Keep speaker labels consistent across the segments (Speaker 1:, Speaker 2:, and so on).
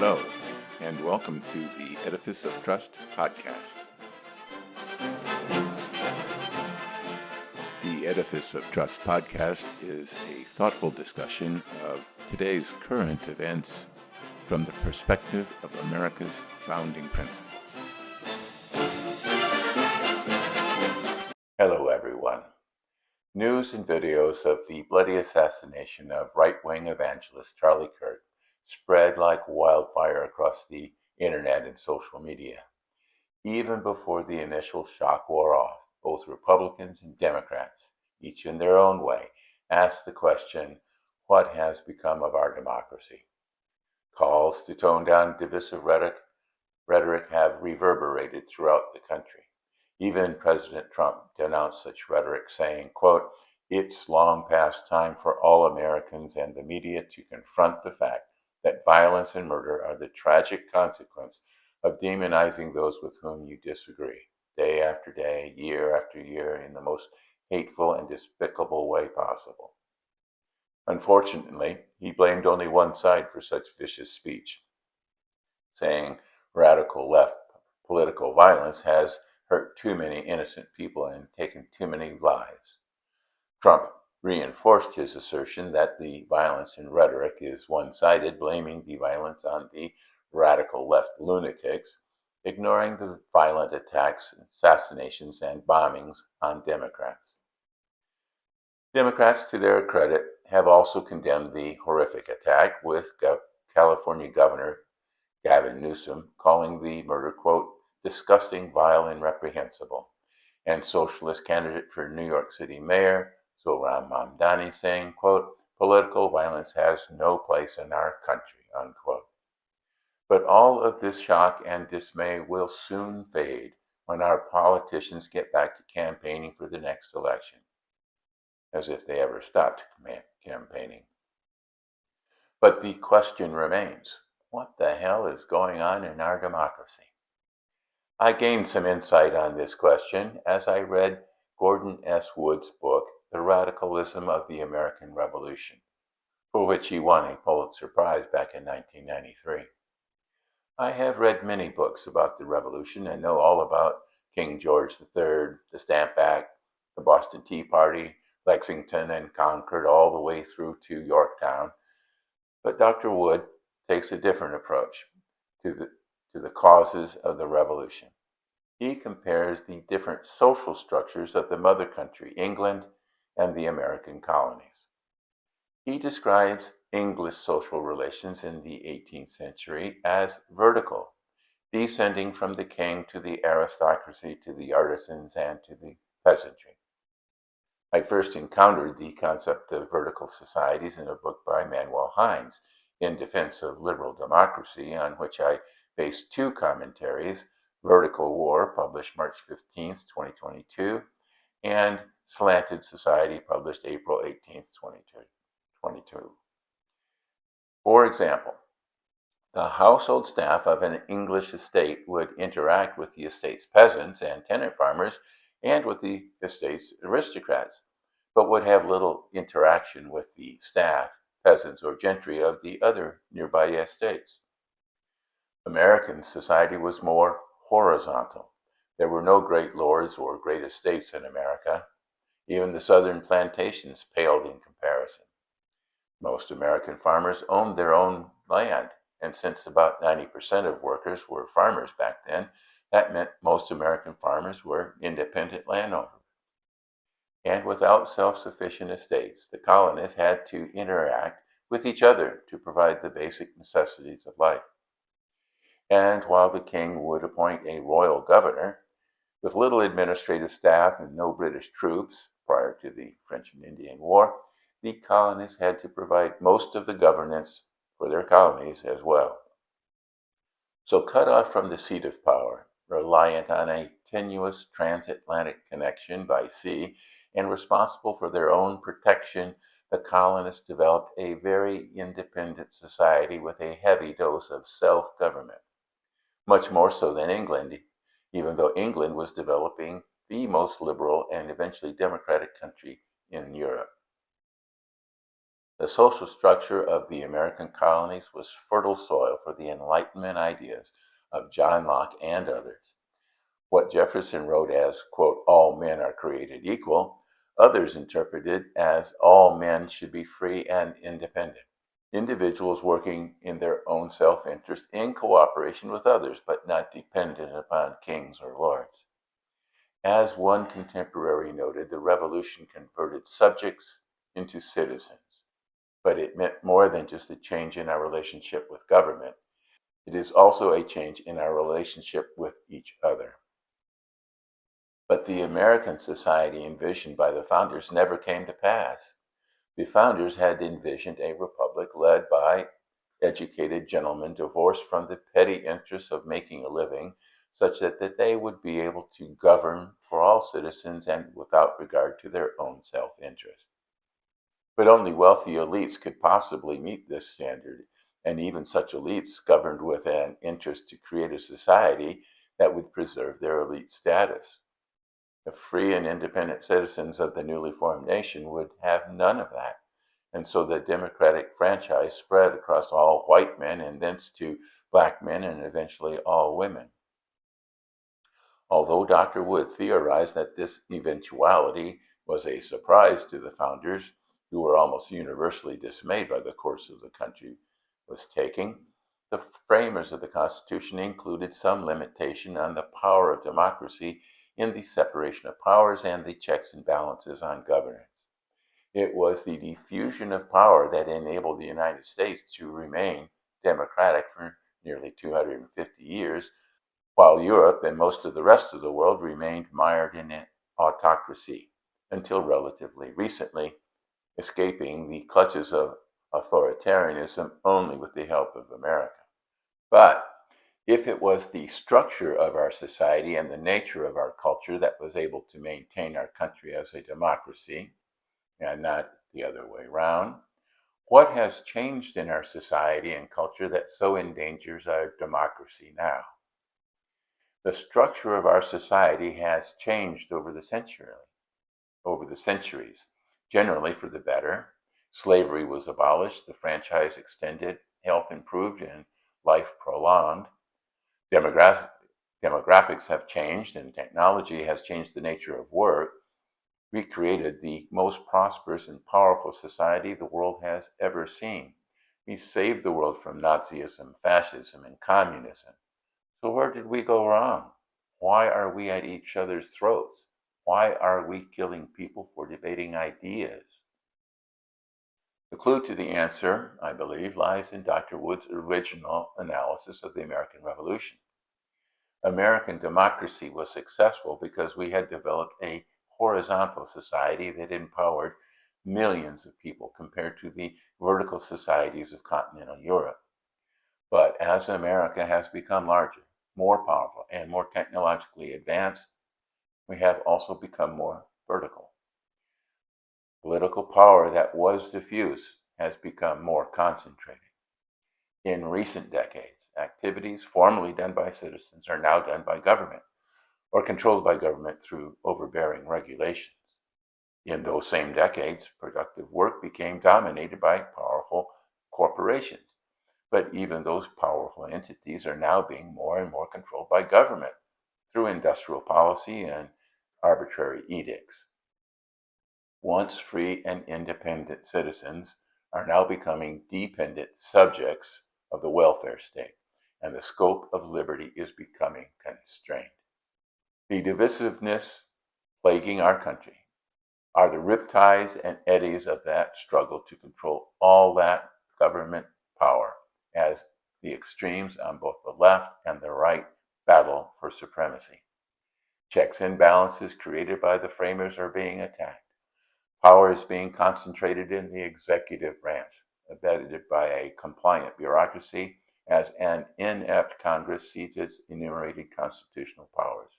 Speaker 1: Hello, and welcome to the Edifice of Trust podcast. The Edifice of Trust podcast is a thoughtful discussion of today's current events from the perspective of America's founding principles. Hello, everyone. News and videos of the bloody assassination of right-wing evangelist Charlie Kirk spread like wildfire across the internet and social media. Even before the initial shock wore off, both Republicans and Democrats, each in their own way, asked the question, what has become of our democracy? Calls to tone down divisive rhetoric have reverberated throughout the country. Even President Trump denounced such rhetoric, saying, quote, "It's long past time for all Americans and the media to confront the fact that violence and murder are the tragic consequence of demonizing those with whom you disagree, day after day, year after year, in the most hateful and despicable way possible." Unfortunately, he blamed only one side for such vicious speech, saying radical left political violence has hurt too many innocent people and taken too many lives. Trump reinforced his assertion that the violence in rhetoric is one-sided, blaming the violence on the radical left lunatics, ignoring the violent attacks, assassinations, and bombings on Democrats. Democrats, to their credit, have also condemned the horrific attack, with California Governor Gavin Newsom calling the murder, quote, "disgusting, vile, and reprehensible," and socialist candidate for New York City Mayor Zohran Mamdani saying, quote, "political violence has no place in our country," unquote. But all of this shock and dismay will soon fade when our politicians get back to campaigning for the next election, as if they ever stopped campaigning. But the question remains, what the hell is going on in our democracy? I gained some insight on this question as I read Gordon S. Wood's book, The Radicalism of the American Revolution, for which he won a Pulitzer Prize back in 1993. I have read many books about the Revolution and know all about King George III, the Stamp Act, the Boston Tea Party, Lexington and Concord, all the way through to Yorktown. But Dr. Wood takes a different approach to the causes of the Revolution. He compares the different social structures of the mother country, England, and the American colonies. He describes English social relations in the 18th century as vertical, descending from the king to the aristocracy to the artisans and to the peasantry. I first encountered the concept of vertical societies in a book by Manuel Hines, In Defense of Liberal Democracy, on which I based two commentaries, Vertical War, published March 15th, 2022, and Slanted Society, published April 18th, 2022. For example, the household staff of an English estate would interact with the estate's peasants and tenant farmers and with the estate's aristocrats, but would have little interaction with the staff, peasants, or gentry of the other nearby estates. American society was more horizontal. There were no great lords or great estates in America. Even the southern plantations paled in comparison. Most American farmers owned their own land, and since about 90% of workers were farmers back then, that meant most American farmers were independent landowners. And without self-sufficient estates, the colonists had to interact with each other to provide the basic necessities of life. And while the king would appoint a royal governor, with little administrative staff and no British troops prior to the French and Indian War, the colonists had to provide most of the governance for their colonies as well. So cut off from the seat of power, reliant on a tenuous transatlantic connection by sea, and responsible for their own protection, the colonists developed a very independent society with a heavy dose of self-government. Much more so than England, even though England was developing the most liberal and eventually democratic country in Europe. The social structure of the American colonies was fertile soil for the Enlightenment ideas of John Locke and others. What Jefferson wrote as, quote, all men are created equal, others interpreted as all men should be free and independent. Individuals working in their own self-interest in cooperation with others, but not dependent upon kings or lords. As one contemporary noted, the revolution converted subjects into citizens, but it meant more than just a change in our relationship with government. It is also a change in our relationship with each other. But the American society envisioned by the founders never came to pass. The founders had envisioned a republic led by educated gentlemen divorced from the petty interests of making a living, such that they would be able to govern for all citizens and without regard to their own self-interest. But only wealthy elites could possibly meet this standard, and even such elites governed with an interest to create a society that would preserve their elite status. The free and independent citizens of the newly formed nation would have none of that. And so the democratic franchise spread across all white men and thence to black men and eventually all women. Although Dr. Wood theorized that this eventuality was a surprise to the founders, who were almost universally dismayed by the course of the country was taking, the framers of the Constitution included some limitation on the power of democracy in the separation of powers and the checks and balances on governance. It was the diffusion of power that enabled the United States to remain democratic for nearly 250 years, while Europe and most of the rest of the world remained mired in autocracy until relatively recently, escaping the clutches of authoritarianism only with the help of America. But if it was the structure of our society and the nature of our culture that was able to maintain our country as a democracy, and not the other way around, what has changed in our society and culture that so endangers our democracy now? The structure of our society has changed over the centuries, generally for the better. Slavery was abolished, the franchise extended, health improved, and life prolonged. Demographics have changed, and technology has changed the nature of work. We created the most prosperous and powerful society the world has ever seen. We saved the world from Nazism, fascism, and communism. So where did we go wrong? Why are we at each other's throats? Why are we killing people for debating ideas? The clue to the answer, I believe, lies in Dr. Wood's original analysis of the American Revolution. American democracy was successful because we had developed a horizontal society that empowered millions of people compared to the vertical societies of continental Europe. But as America has become larger, more powerful, and more technologically advanced, we have also become more vertical. Political power that was diffuse has become more concentrated. In recent decades, activities formerly done by citizens are now done by government or controlled by government through overbearing regulations. In those same decades, productive work became dominated by powerful corporations. But even those powerful entities are now being more and more controlled by government through industrial policy and arbitrary edicts. Once free and independent citizens are now becoming dependent subjects of the welfare state, and the scope of liberty is becoming constrained. The divisiveness plaguing our country are the riptides and eddies of that struggle to control all that government power as the extremes on both the left and the right battle for supremacy. Checks and balances created by the framers are being attacked. Power is being concentrated in the executive branch, abetted by a compliant bureaucracy as an inept Congress cedes its enumerated constitutional powers.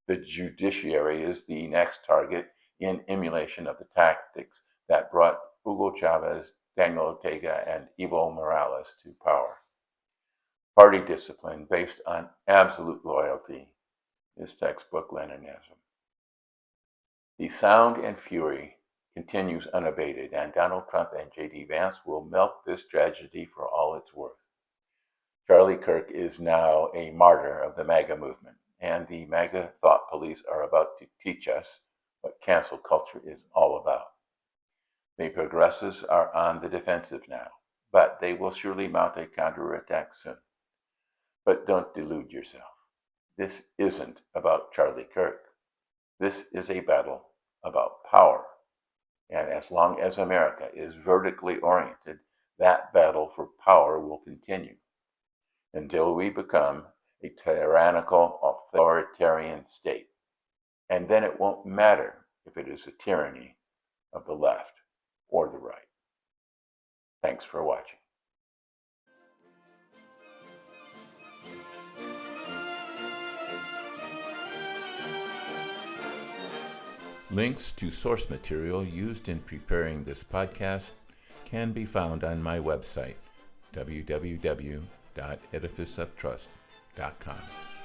Speaker 1: The judiciary is the next target in emulation of the tactics that brought Hugo Chavez, Daniel Ortega, and Evo Morales to power. Party discipline based on absolute loyalty is textbook Leninism. The sound and fury continues unabated, and Donald Trump and J.D. Vance will milk this tragedy for all it's worth. Charlie Kirk is now a martyr of the MAGA movement, and the MAGA thought police are about to teach us what cancel culture is all about. The progressives are on the defensive now, but they will surely mount a counterattack soon. But don't delude yourself. This isn't about Charlie Kirk. This is a battle about power. And as long as America is vertically oriented, that battle for power will continue until we become a tyrannical, authoritarian state. And then it won't matter if it is a tyranny of the left or the right. Thanks for watching. Links to source material used in preparing this podcast can be found on my website, www.edificeoftrust.com.